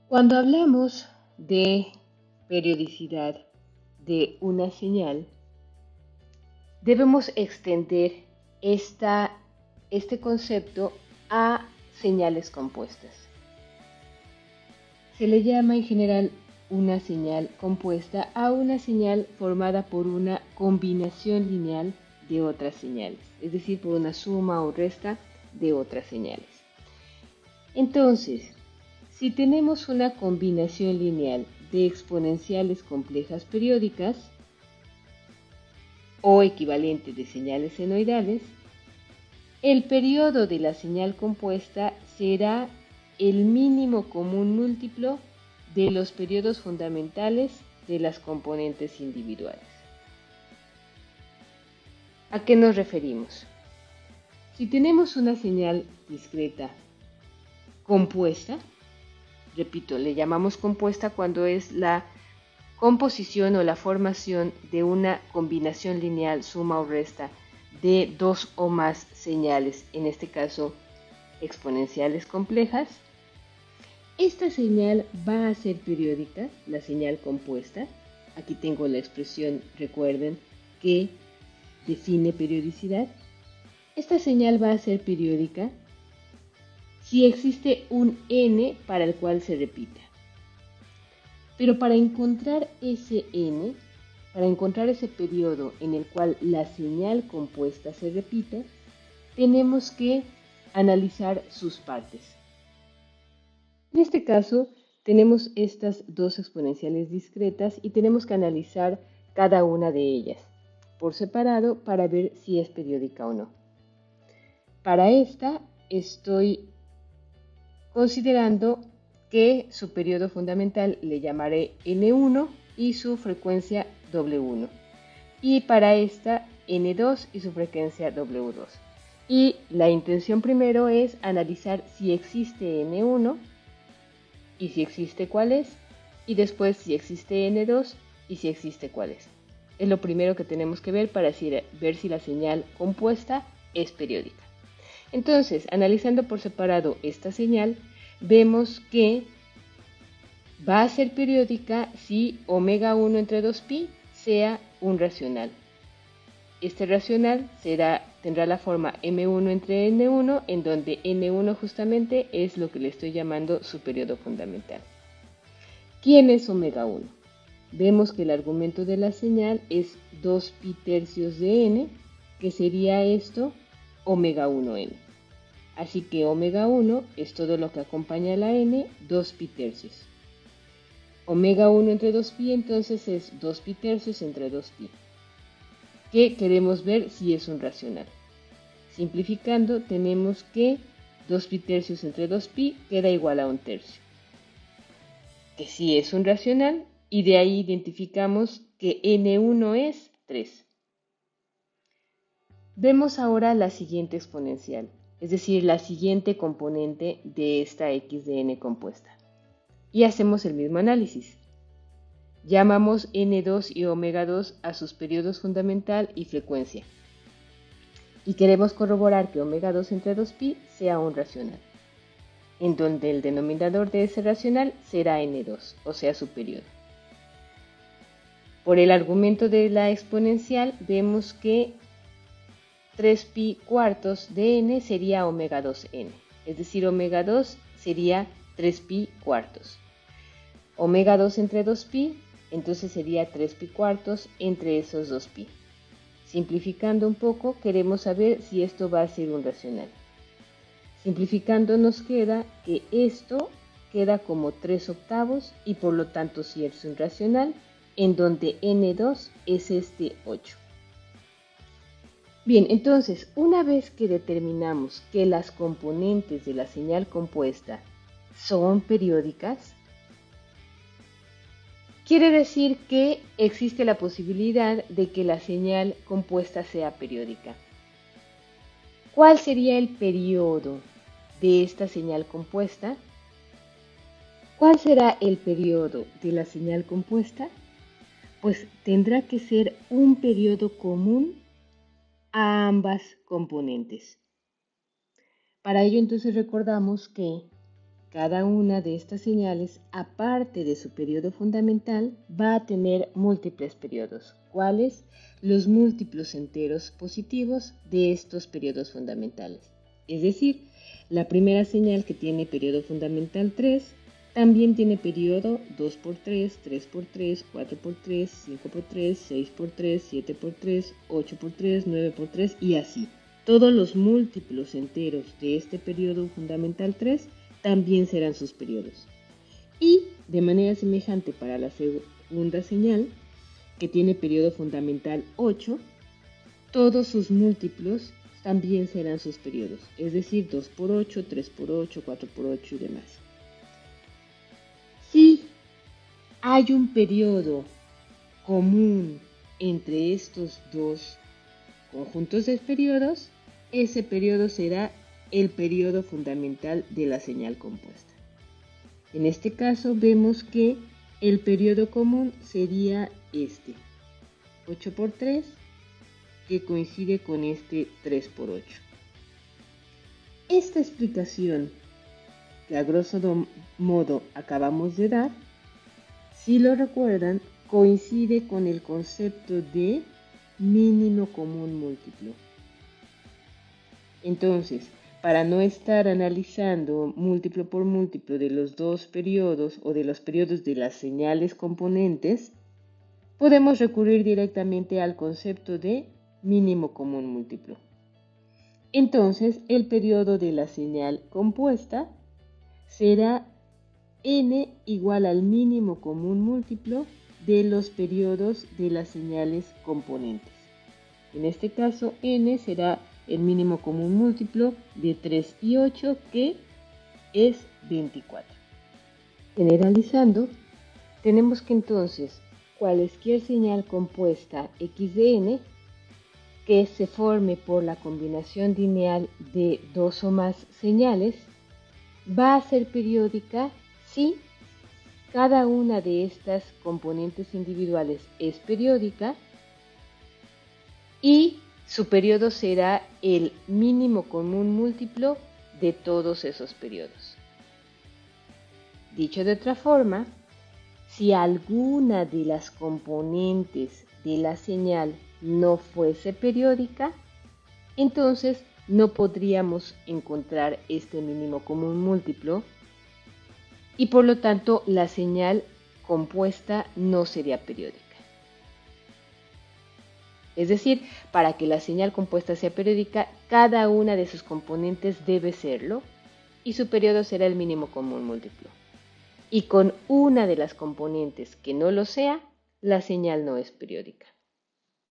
Cuando hablamos de periodicidad de una señal, debemos extender este concepto a señales compuestas. Se le llama en general una señal compuesta a una señal formada por una combinación lineal de otras señales, es decir, por una suma o resta de otras señales. Entonces, si tenemos una combinación lineal de exponenciales complejas periódicas o equivalente de señales senoidales, el periodo de la señal compuesta será el mínimo común múltiplo de los periodos fundamentales de las componentes individuales. ¿A qué nos referimos? Si tenemos una señal discreta compuesta, repito, le llamamos compuesta cuando es la composición o la formación de una combinación lineal, suma o resta, de dos o más señales, en este caso exponenciales complejas. Esta señal va a ser periódica, la señal compuesta. Aquí tengo la expresión, recuerden, que define periodicidad. Esta señal va a ser periódica si existe un n para el cual se repita. Pero para encontrar ese n, para encontrar ese periodo en el cual la señal compuesta se repite, tenemos que analizar sus partes. En este caso, tenemos estas dos exponenciales discretas y tenemos que analizar cada una de ellas por separado para ver si es periódica o no. Para esta estoy considerando que su periodo fundamental le llamaré N1 y su frecuencia W1. Y para esta N2 y su frecuencia W2. Y la intención primero es analizar si existe N1 y si existe cuál es. Y después si existe N2 y si existe cuál es. Es lo primero que tenemos que ver para ver si la señal compuesta es periódica. Entonces, analizando por separado esta señal, vemos que va a ser periódica si omega 1 entre 2pi sea un racional. Este racional tendrá la forma m1 entre n1, en donde n1 justamente es lo que le estoy llamando su periodo fundamental. ¿Quién es omega 1? Vemos que el argumento de la señal es 2pi tercios de n, que sería esto omega 1n. Así que omega 1 es todo lo que acompaña a la n, 2pi tercios. Omega 1 entre 2pi entonces es 2pi tercios entre 2pi, que queremos ver si es un racional. Simplificando, tenemos que 2pi tercios entre 2pi queda igual a 1 tercio, que sí es un racional, y de ahí identificamos que n1 es 3. Vemos ahora la siguiente exponencial, es decir, la siguiente componente de esta x de n compuesta. Y hacemos el mismo análisis. Llamamos n2 y omega 2 a sus periodos fundamental y frecuencia. Y queremos corroborar que omega 2 entre 2pi sea un racional, en donde el denominador de ese racional será n2, o sea su periodo. Por el argumento de la exponencial vemos que 3pi cuartos de n sería omega 2n, es decir, omega 2 sería 3pi cuartos. Omega 2 entre 2pi, entonces sería 3pi cuartos entre esos 2pi. Simplificando un poco, queremos saber si esto va a ser un racional. Simplificando nos queda que esto queda como 3 octavos y por lo tanto si es un racional, en donde n2 es este 8. Bien, entonces, una vez que determinamos que las componentes de la señal compuesta son periódicas, quiere decir que existe la posibilidad de que la señal compuesta sea periódica. ¿Cuál sería el periodo de esta señal compuesta? ¿Cuál será el periodo de la señal compuesta? Pues tendrá que ser un periodo común a ambas componentes. Para ello entonces recordamos que cada una de estas señales, aparte de su periodo fundamental, va a tener múltiples periodos. ¿Cuáles? Los múltiplos enteros positivos de estos periodos fundamentales. Es decir, la primera señal, que tiene periodo fundamental 3, también tiene periodo 2×3, 3×3, 4×3, 5×3, 6×3, 7×3, 8×3, 9×3 y así. Todos los múltiplos enteros de este periodo fundamental 3 también serán sus periodos. Y de manera semejante para la segunda señal, que tiene periodo fundamental 8, todos sus múltiplos también serán sus periodos, es decir, 2×8, 3×8, 4×8 y demás. Si hay un periodo común entre estos dos conjuntos de periodos, ese periodo será el periodo fundamental de la señal compuesta. En este caso vemos que el periodo común sería este, 8×3, que coincide con este 3×8. Esta explicación que a grosso modo acabamos de dar, si lo recuerdan, coincide con el concepto de mínimo común múltiplo. Entonces, para no estar analizando múltiplo por múltiplo de los dos periodos o de los periodos de las señales componentes, podemos recurrir directamente al concepto de mínimo común múltiplo. Entonces, el periodo de la señal compuesta será n igual al mínimo común múltiplo de los periodos de las señales componentes. En este caso, n será el mínimo común múltiplo de 3 y 8, que es 24. Generalizando, tenemos que entonces cualesquier señal compuesta x de n que se forme por la combinación lineal de dos o más señales va a ser periódica si cada una de estas componentes individuales es periódica y su periodo será el mínimo común múltiplo de todos esos periodos. Dicho de otra forma, si alguna de las componentes de la señal no fuese periódica, entonces no podríamos encontrar este mínimo común múltiplo y por lo tanto la señal compuesta no sería periódica. Es decir, para que la señal compuesta sea periódica, cada una de sus componentes debe serlo y su periodo será el mínimo común múltiplo. Y con una de las componentes que no lo sea, la señal no es periódica.